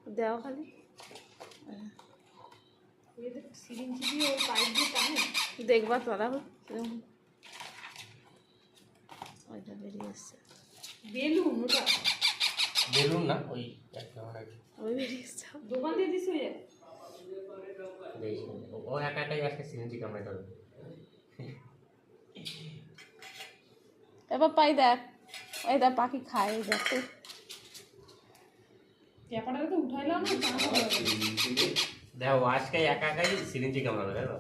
দেওয়া খালি দেখবা তোরা ওইটা বেরিয়ে এসছে বেলুন না ওই ওই বেরিয়ে এসছে দোকান দিয়ে দিস ও একা একাই আজকে সিরিঞ্জি কামড়ে ধরবে। এবার পাই দেখ ওই দেখ পাখি খায় এই দেখ ব্যাপারটা তো উঠাইলাম না দেখো আজকে একা একাই সিরিঞ্জি কামড়াবে দেখো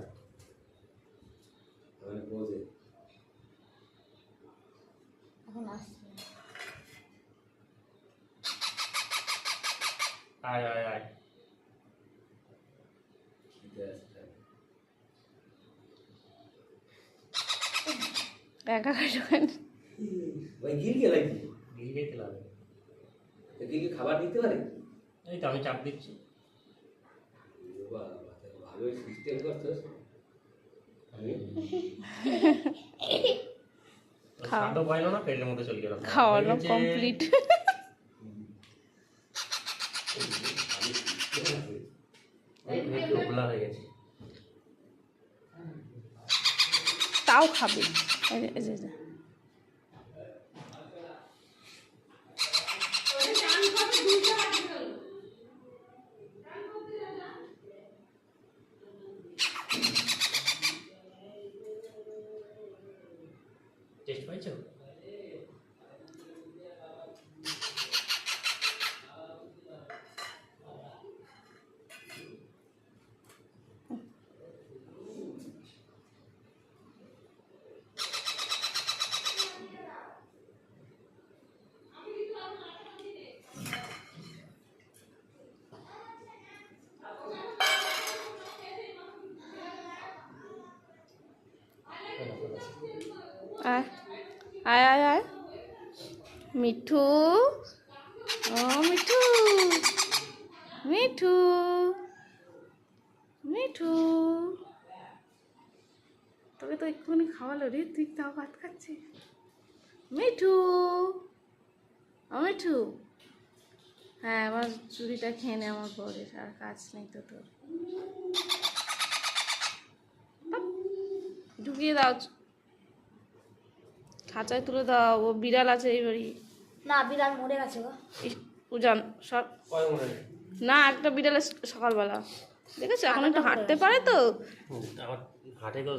এখন আসছে আয় আয় আয় একা খাই ভাই গিল গেলাই গিল খেতে লাগে গিল খাবার দিতে পারে এই তো আমি চাপ দিচ্ছি ভালো সিস্টেম করছস খাওয়া পাইলো না পেটের মধ্যে চলে গেল খাওয়ানো কমপ্লিট ওগুলা হয়ে গেছে তাও খাবে এই যে টেস্ট পাইছো আয় আয় আয় আয় মিঠু ও মিঠু মিঠু মিঠু তোকে তো এক্ষুনি খাওয়ালো রে তুই তাও ভাত খাচ্ছিস মিঠু ও মিঠু হ্যাঁ আমার চুড়িটা খেয়ে নে আমার বরের আর কাজ নেই তো তোর ঢুকিয়ে দাও খাঁচায় তুলে দাও ও বিড়াল আছে এই বাড়ি না বিড়াল মরে গেছে গো উজান সব না একটা বিড়াল সকালবেলা দেখেছো এখন একটু হাঁটতে পারে তো আমার হাঁটে গেল